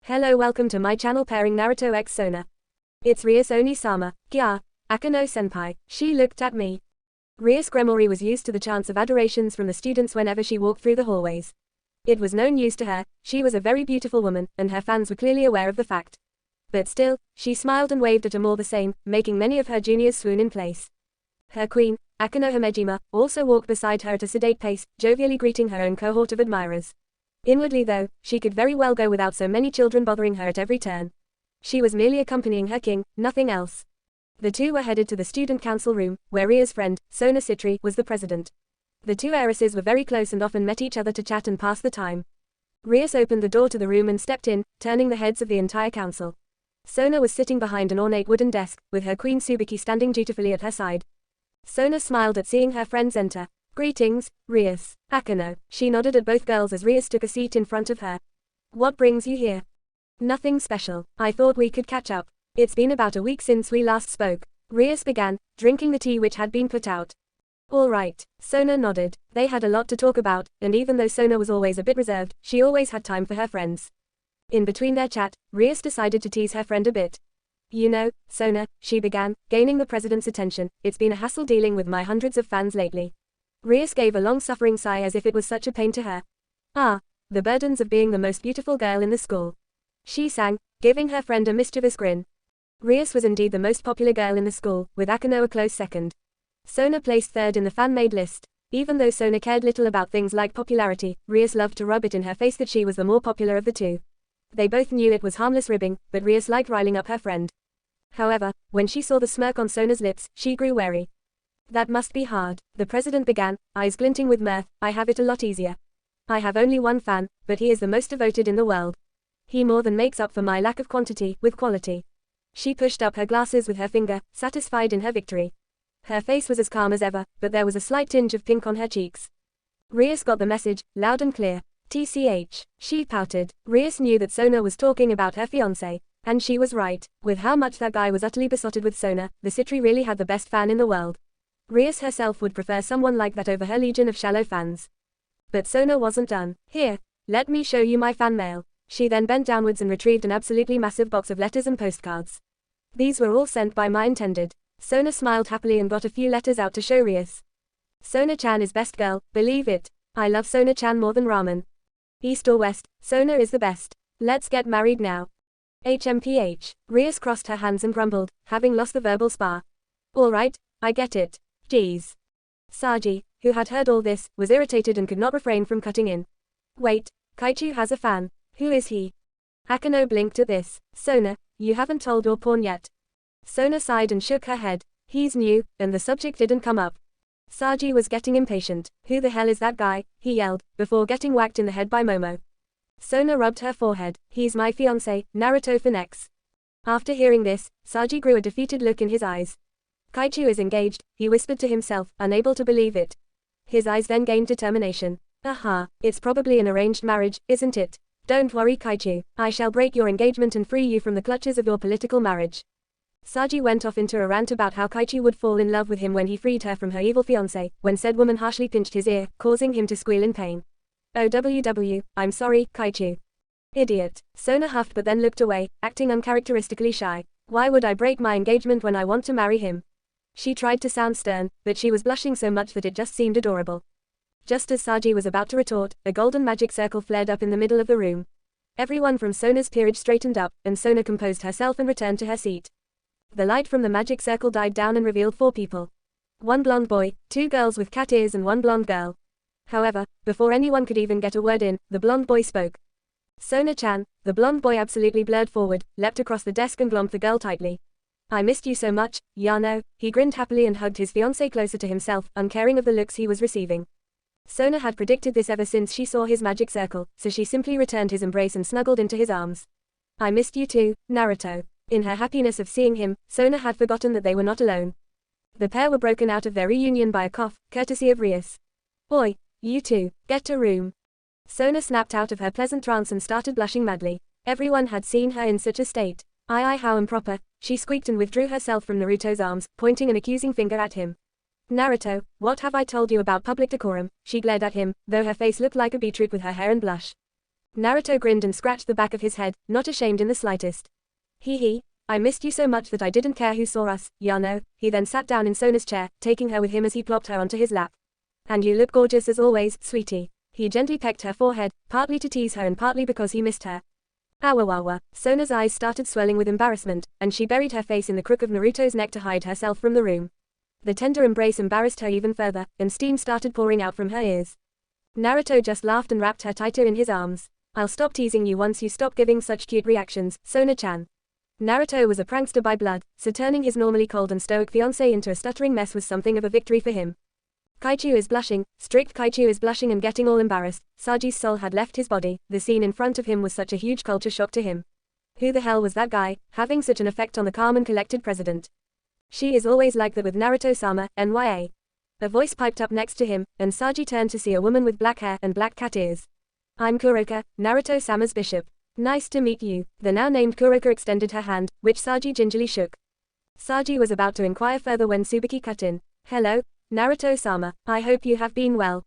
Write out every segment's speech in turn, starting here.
Hello, welcome to my channel pairing Naruto x Sona. It's Rias Oni-sama, Kya, Akano senpai, she looked at me. Rias Gremory was used to the chants of adorations from the students whenever she walked through the hallways. It was no news to her, she was a very beautiful woman, and her fans were clearly aware of the fact. But still, she smiled and waved at them all the same, making many of her juniors swoon in place. Her queen, Akano Hamejima, also walked beside her at a sedate pace, jovially greeting her own cohort of admirers. Inwardly though, she could very well go without so many children bothering her at every turn. She was merely accompanying her king, nothing else. The two were headed to the student council room, where Ria's friend, Sona Sitri, was the president. The two heiresses were very close and often met each other to chat and pass the time. Rias opened the door to the room and stepped in, turning the heads of the entire council. Sona was sitting behind an ornate wooden desk, with her queen Tsubaki standing dutifully at her side. Sona smiled at seeing her friends enter. Greetings, Rias, Akano. She nodded at both girls as Rias took a seat in front of her. What brings you here? Nothing special. I thought we could catch up. It's been about a week since we last spoke. Rias began, drinking the tea which had been put out. All right. Sona nodded. They had a lot to talk about, and even though Sona was always a bit reserved, she always had time for her friends. In between their chat, Rias decided to tease her friend a bit. You know, Sona, she began, gaining the president's attention, it's been a hassle dealing with my hundreds of fans lately. Rias gave a long-suffering sigh as if it was such a pain to her. Ah, the burdens of being the most beautiful girl in the school. She sang, giving her friend a mischievous grin. Rias was indeed the most popular girl in the school, with Akano a close second. Sona placed third in the fan-made list. Even though Sona cared little about things like popularity, Rias loved to rub it in her face that she was the more popular of the two. They both knew it was harmless ribbing, but Rias liked riling up her friend. However, when she saw the smirk on Sona's lips, she grew wary. That must be hard, the president began, eyes glinting with mirth. I have it a lot easier. I have only one fan, but he is the most devoted in the world. He more than makes up for my lack of quantity with quality. She pushed up her glasses with her finger, satisfied in her victory. Her face was as calm as ever, but there was a slight tinge of pink on her cheeks. Rias got the message, loud and clear. TCH. She pouted. Rias knew that Sona was talking about her fiance. And she was right. With how much that guy was utterly besotted with Sona, the Sitri really had the best fan in the world. Rias herself would prefer someone like that over her legion of shallow fans. But Sona wasn't done. Here, let me show you my fan mail. She then bent downwards and retrieved an absolutely massive box of letters and postcards. These were all sent by my intended. Sona smiled happily and got a few letters out to show Rias. Sona-chan is best girl, believe it. I love Sona-chan more than ramen. East or west, Sona is the best. Let's get married now. HMPH. Rias crossed her hands and grumbled, having lost the verbal spar. All right, I get it. Geez. Saji, who had heard all this, was irritated and could not refrain from cutting in. Wait, Kaichu has a fan. Who is he? Akano blinked at this. Sona, you haven't told your pawn yet. Sona sighed and shook her head. He's new, and the subject didn't come up. Saji was getting impatient. Who the hell is that guy? He yelled, before getting whacked in the head by Momo. Sona rubbed her forehead. He's my fiance, Naruto for next. After hearing this, Saji grew a defeated look in his eyes. Kaichu is engaged, he whispered to himself, unable to believe it. His eyes then gained determination. Aha, it's probably an arranged marriage, isn't it? Don't worry Kaichu, I shall break your engagement and free you from the clutches of your political marriage. Saji went off into a rant about how Kaichu would fall in love with him when he freed her from her evil fiancé, when said woman harshly pinched his ear, causing him to squeal in pain. OWW, I'm sorry, Kaichu. Idiot. Sona huffed but then looked away, acting uncharacteristically shy. Why would I break my engagement when I want to marry him? She tried to sound stern, but she was blushing so much that it just seemed adorable. Just as Saji was about to retort, a golden magic circle flared up in the middle of the room. Everyone from Sona's peerage straightened up, and Sona composed herself and returned to her seat. The light from the magic circle died down and revealed 4 people. 1 blonde boy, 2 girls with cat ears and 1 blonde girl. However, before anyone could even get a word in, the blonde boy spoke. Sona-chan, the blonde boy absolutely blurred forward, leapt across the desk and glommed the girl tightly. I missed you so much, Yano. He grinned happily and hugged his fiancée closer to himself, uncaring of the looks he was receiving. Sona had predicted this ever since she saw his magic circle, so she simply returned his embrace and snuggled into his arms. I missed you too, Naruto. In her happiness of seeing him, Sona had forgotten that they were not alone. The pair were broken out of their reunion by a cough, courtesy of Rias. Oi, you two, get a room. Sona snapped out of her pleasant trance and started blushing madly. Everyone had seen her in such a state. Aye how improper, she squeaked and withdrew herself from Naruto's arms, pointing an accusing finger at him. Naruto, what have I told you about public decorum? She glared at him, though her face looked like a beetroot with her hair and blush. Naruto grinned and scratched the back of his head, not ashamed in the slightest. Hee. I missed you so much that I didn't care who saw us, Yano. He then sat down in Sona's chair, taking her with him as he plopped her onto his lap. And you look gorgeous as always, sweetie. He gently pecked her forehead, partly to tease her and partly because he missed her. Awawawa. Sona's eyes started swelling with embarrassment, and she buried her face in the crook of Naruto's neck to hide herself from the room. The tender embrace embarrassed her even further, and steam started pouring out from her ears. Naruto just laughed and wrapped her tighter in his arms. I'll stop teasing you once you stop giving such cute reactions, Sona-chan. Naruto was a prankster by blood, so turning his normally cold and stoic fiancé into a stuttering mess was something of a victory for him. Kaichu is blushing, strict Kaichu is blushing and getting all embarrassed. Saji's soul had left his body. The scene in front of him was such a huge culture shock to him. Who the hell was that guy, having such an effect on the calm and collected president? She is always like that with Naruto-sama, NYA. A voice piped up next to him, and Saji turned to see a woman with black hair and black cat ears. I'm Kuroka, Naruto-sama's bishop. Nice to meet you. The now named Kuroka extended her hand, which Saji gingerly shook. Saji was about to inquire further when Tsubaki cut in. Hello, Naruto-sama. I hope you have been well.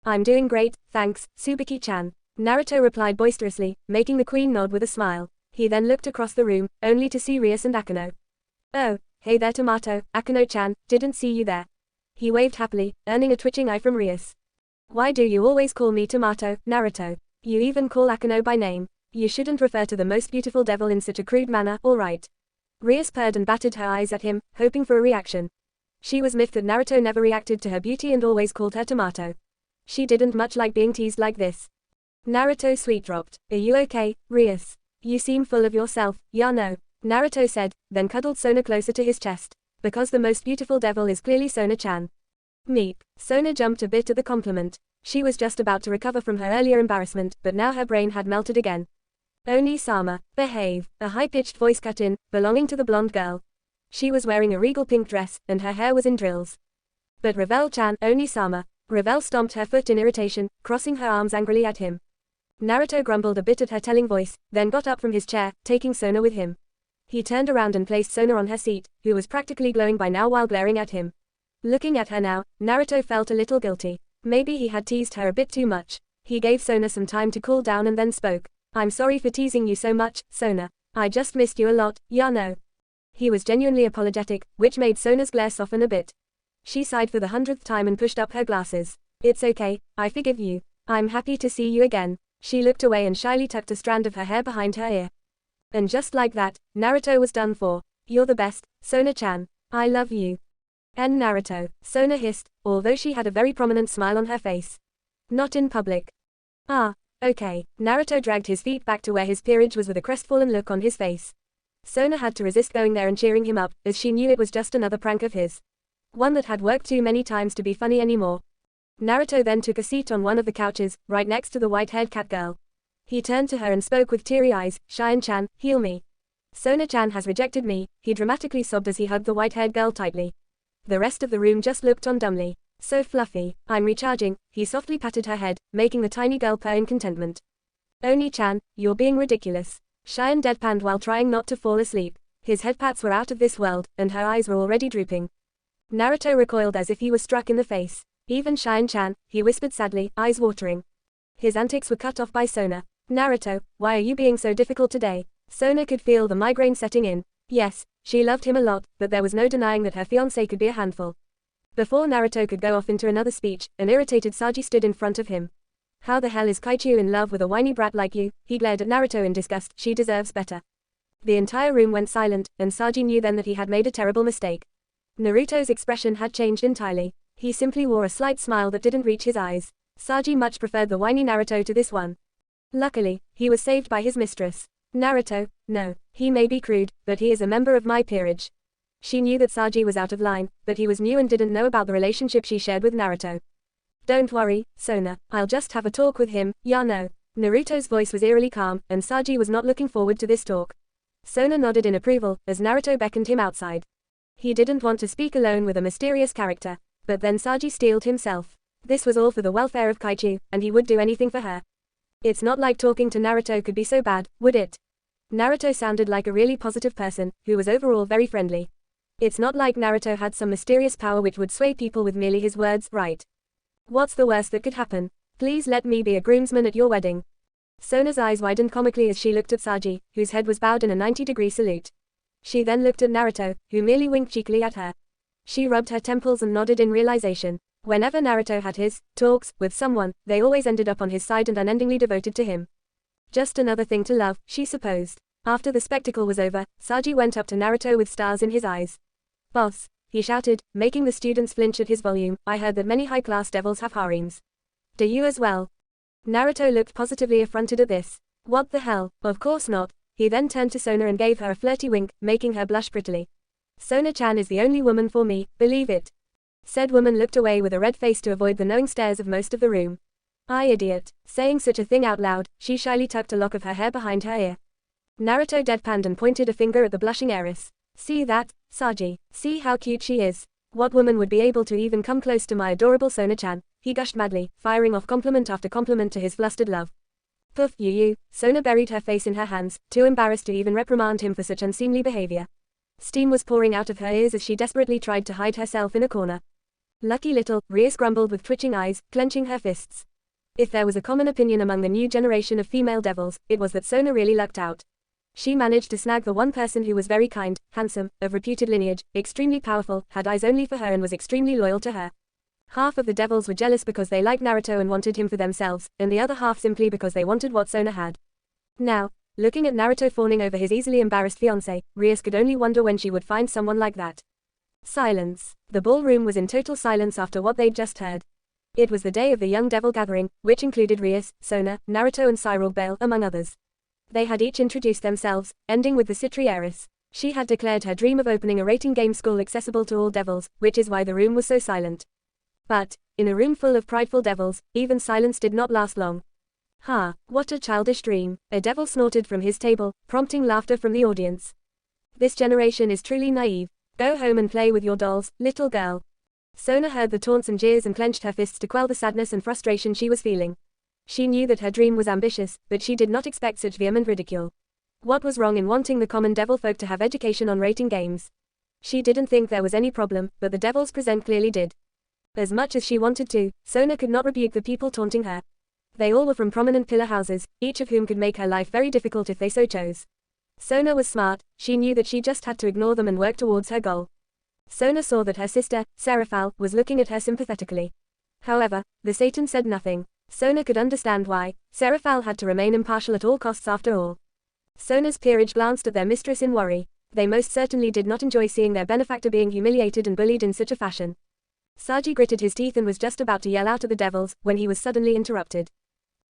I'm doing great, thanks, Tsubaki-chan. Naruto replied boisterously, making the queen nod with a smile. He then looked across the room, only to see Rias and Akano. Oh, hey there Tomato, Akano-chan, didn't see you there. He waved happily, earning a twitching eye from Rias. Why do you always call me Tomato, Naruto? You even call Akano by name. You shouldn't refer to the most beautiful devil in such a crude manner, alright. Rias purred and batted her eyes at him, hoping for a reaction. She was miffed that Naruto never reacted to her beauty and always called her Tomato. She didn't much like being teased like this. Naruto sweet dropped. Are you okay, Rias? You seem full of yourself, Yano. Naruto said, then cuddled Sona closer to his chest. Because the most beautiful devil is clearly Sona-chan. Meep. Sona jumped a bit at the compliment. She was just about to recover from her earlier embarrassment, but now her brain had melted again. Oni-sama, behave, a high-pitched voice cut in, belonging to the blonde girl. She was wearing a regal pink dress, and her hair was in drills. But Revel-chan, Oni-sama. Revel stomped her foot in irritation, crossing her arms angrily at him. Naruto grumbled a bit at her telling voice, then got up from his chair, taking Sona with him. He turned around and placed Sona on her seat, who was practically glowing by now while glaring at him. Looking at her now, Naruto felt a little guilty. Maybe he had teased her a bit too much. He gave Sona some time to cool down and then spoke. I'm sorry for teasing you so much, Sona. I just missed you a lot, Yano. He was genuinely apologetic, which made Sona's glare soften a bit. She sighed for the 100th time and pushed up her glasses. It's okay, I forgive you. I'm happy to see you again. She looked away and shyly tucked a strand of her hair behind her ear. And just like that, Naruto was done for. You're the best, Sona-chan. I love you. And Naruto, Sona hissed, although she had a very prominent smile on her face. Not in public. Ah, okay. Naruto dragged his feet back to where his peerage was with a crestfallen look on his face. Sona had to resist going there and cheering him up, as she knew it was just another prank of his. One that had worked too many times to be funny anymore. Naruto then took a seat on one of the couches, right next to the white-haired cat girl. He turned to her and spoke with teary eyes, Chien-chan, heal me. Sona-chan has rejected me, he dramatically sobbed as he hugged the white-haired girl tightly. The rest of the room just looked on dumbly. So fluffy, I'm recharging, he softly patted her head, making the tiny girl purr in contentment. Oni-chan, you're being ridiculous. Chien deadpanned while trying not to fall asleep. His head pats were out of this world, and her eyes were already drooping. Naruto recoiled as if he was struck in the face. Even Chien-chan, he whispered sadly, eyes watering. His antics were cut off by Sona. Naruto, why are you being so difficult today? Sona could feel the migraine setting in. Yes, she loved him a lot, but there was no denying that her fiancé could be a handful. Before Naruto could go off into another speech, an irritated Saji stood in front of him. How the hell is Kaichu in love with a whiny brat like you? He glared at Naruto in disgust. She deserves better. The entire room went silent, and Saji knew then that he had made a terrible mistake. Naruto's expression had changed entirely. He simply wore a slight smile that didn't reach his eyes. Saji much preferred the whiny Naruto to this one. Luckily, he was saved by his mistress. Naruto, no, he may be crude, but he is a member of my peerage. She knew that Saji was out of line, but he was new and didn't know about the relationship she shared with Naruto. Don't worry, Sona, I'll just have a talk with him, Yano. Naruto's voice was eerily calm, and Saji was not looking forward to this talk. Sona nodded in approval, as Naruto beckoned him outside. He didn't want to speak alone with a mysterious character, but then Saji steeled himself. This was all for the welfare of Kaichu, and he would do anything for her. It's not like talking to Naruto could be so bad, would it? Naruto sounded like a really positive person, who was overall very friendly. It's not like Naruto had some mysterious power which would sway people with merely his words, right? What's the worst that could happen? Please let me be a groomsman at your wedding. Sona's eyes widened comically as she looked at Saji, whose head was bowed in a 90-degree salute. She then looked at Naruto, who merely winked cheekily at her. She rubbed her temples and nodded in realization. Whenever Naruto had his talks with someone, they always ended up on his side and unendingly devoted to him. Just another thing to love, she supposed. After the spectacle was over, Saji went up to Naruto with stars in his eyes. "Boss," he shouted, making the students flinch at his volume, "I heard that many high-class devils have harems. Do you as well?" Naruto looked positively affronted at this. "What the hell, of course not." He then turned to Sona and gave her a flirty wink, making her blush prettily. "Sona-chan is the only woman for me, believe it." Said woman looked away with a red face to avoid the knowing stares of most of the room. "I idiot." Saying such a thing out loud, she shyly tucked a lock of her hair behind her ear. Naruto deadpanned and pointed a finger at the blushing heiress. "See that, Saji? See how cute she is? What woman would be able to even come close to my adorable Sona-chan?" He gushed madly, firing off compliment after compliment to his flustered love. "Poof you." Sona buried her face in her hands, too embarrassed to even reprimand him for such unseemly behavior. Steam was pouring out of her ears as she desperately tried to hide herself in a corner. "Lucky little," Rias grumbled with twitching eyes, clenching her fists. If there was a common opinion among the new generation of female devils, it was that Sona really lucked out. She managed to snag the one person who was very kind, handsome, of reputed lineage, extremely powerful, had eyes only for her and was extremely loyal to her. Half of the devils were jealous because they liked Naruto and wanted him for themselves, and the other half simply because they wanted what Sona had. Now, looking at Naruto fawning over his easily embarrassed fiancé, Rias could only wonder when she would find someone like that. Silence. The ballroom was in total silence after what they'd just heard. It was the day of the Young Devil Gathering, which included Rias, Sona, Naruto and Cyril Bale, among others. They had each introduced themselves, ending with the Sitri heiress. She had declared her dream of opening a rating game school accessible to all devils, which is why the room was so silent. But, in a room full of prideful devils, even silence did not last long. "Ha, what a childish dream," a devil snorted from his table, prompting laughter from the audience. "This generation is truly naive. Go home and play with your dolls, little girl." Sona heard the taunts and jeers and clenched her fists to quell the sadness and frustration she was feeling. She knew that her dream was ambitious, but she did not expect such vehement ridicule. What was wrong in wanting the common devil folk to have education on rating games? She didn't think there was any problem, but the devils present clearly did. As much as she wanted to, Sona could not rebuke the people taunting her. They all were from prominent pillar houses, each of whom could make her life very difficult if they so chose. Sona was smart, she knew that she just had to ignore them and work towards her goal. Sona saw that her sister, Seraphal, was looking at her sympathetically. However, the Satan said nothing. Sona could understand why. Seraphal had to remain impartial at all costs after all. Sona's peerage glanced at their mistress in worry. They most certainly did not enjoy seeing their benefactor being humiliated and bullied in such a fashion. Saji gritted his teeth and was just about to yell out at the devils, when he was suddenly interrupted.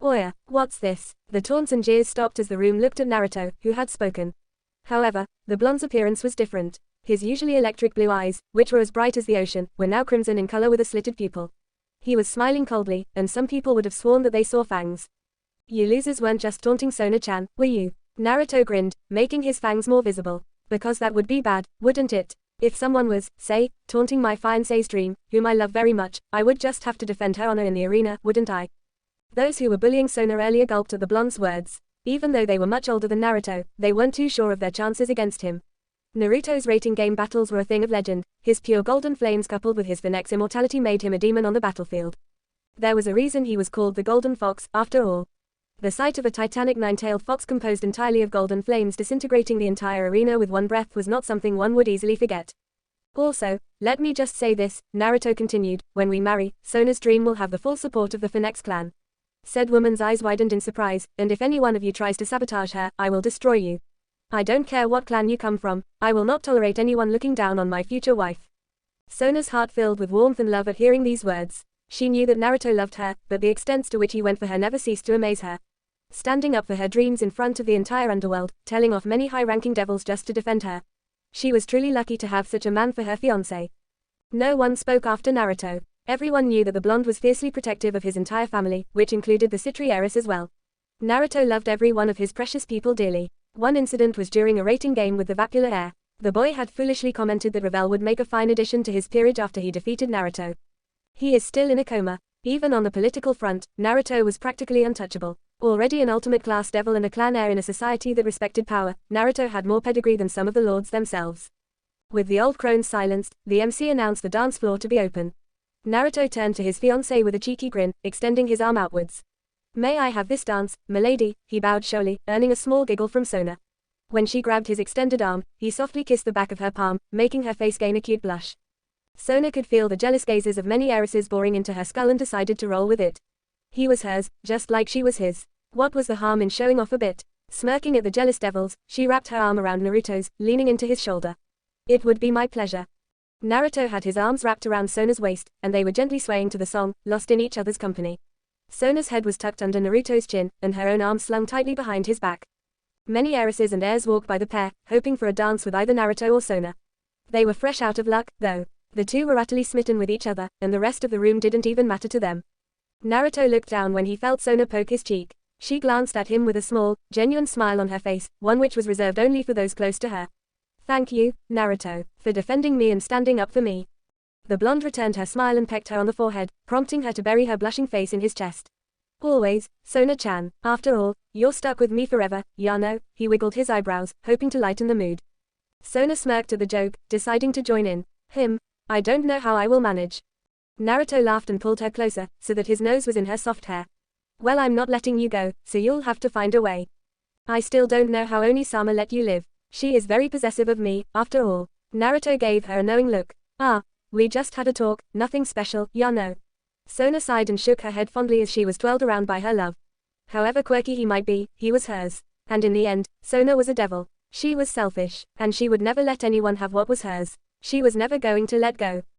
"Oya, what's this?" The taunts and jeers stopped as the room looked at Naruto, who had spoken. However, the blonde's appearance was different. His usually electric blue eyes, which were as bright as the ocean, were now crimson in color with a slitted pupil. He was smiling coldly, and some people would have sworn that they saw fangs. "You losers weren't just taunting Sona-chan, were you?" Naruto grinned, making his fangs more visible. "Because that would be bad, wouldn't it? If someone was, say, taunting my fiancé's dream, whom I love very much, I would just have to defend her honor in the arena, wouldn't I?" Those who were bullying Sona earlier gulped at the blonde's words. Even though they were much older than Naruto, they weren't too sure of their chances against him. Naruto's rating game battles were a thing of legend. His pure golden flames coupled with his Phoenix immortality made him a demon on the battlefield. There was a reason he was called the Golden Fox, after all. The sight of a titanic nine-tailed fox composed entirely of golden flames disintegrating the entire arena with one breath was not something one would easily forget. "Also, let me just say this," Naruto continued, "when we marry, Sona's dream will have the full support of the Phoenix clan." Said woman's eyes widened in surprise, "And if any one of you tries to sabotage her, I will destroy you. I don't care what clan you come from, I will not tolerate anyone looking down on my future wife." Sona's heart filled with warmth and love at hearing these words. She knew that Naruto loved her, but the extents to which he went for her never ceased to amaze her. Standing up for her dreams in front of the entire underworld, telling off many high-ranking devils just to defend her. She was truly lucky to have such a man for her fiancé. No one spoke after Naruto. Everyone knew that the blonde was fiercely protective of his entire family, which included the Sitri heiress as well. Naruto loved every one of his precious people dearly. One incident was during a rating game with the Vacular heir. The boy had foolishly commented that Ravel would make a fine addition to his peerage after he defeated Naruto. He is still in a coma. Even on the political front, Naruto was practically untouchable. Already an ultimate class devil and a clan heir in a society that respected power, Naruto had more pedigree than some of the lords themselves. With the old crones silenced, the MC announced the dance floor to be open. Naruto turned to his fiancée with a cheeky grin, extending his arm outwards. May I have this dance, milady? He bowed showily, earning a small giggle from Sona. When she grabbed his extended arm, he softly kissed the back of her palm, making her face gain a cute blush. Sona could feel the jealous gazes of many heiresses boring into her skull and decided to roll with it. He was hers, just like she was his. What was the harm in showing off a bit? Smirking at the jealous devils, she wrapped her arm around Naruto's, leaning into his shoulder. It would be my pleasure. Naruto had his arms wrapped around Sona's waist, and they were gently swaying to the song, lost in each other's company. Sona's head was tucked under Naruto's chin, and her own arms slung tightly behind his back. Many heiresses and heirs walked by the pair, hoping for a dance with either Naruto or Sona. They were fresh out of luck, though. The two were utterly smitten with each other, and the rest of the room didn't even matter to them. Naruto looked down when he felt Sona poke his cheek. She glanced at him with a small, genuine smile on her face, one which was reserved only for those close to her. Thank you, Naruto, for defending me and standing up for me. The blonde returned her smile and pecked her on the forehead, prompting her to bury her blushing face in his chest. Always, Sona-chan. After all, you're stuck with me forever, Yano. He wiggled his eyebrows, hoping to lighten the mood. Sona smirked at the joke, deciding to join in. I don't know how I will manage. Naruto laughed and pulled her closer, so that his nose was in her soft hair. Well, I'm not letting you go, so you'll have to find a way. I still don't know how Oni-sama let you live. She is very possessive of me, after all. Naruto gave her a knowing look. We just had a talk, nothing special, Yano. Sona sighed and shook her head fondly as she was twirled around by her love. However quirky he might be, he was hers. And in the end, Sona was a devil. She was selfish, and she would never let anyone have what was hers. She was never going to let go.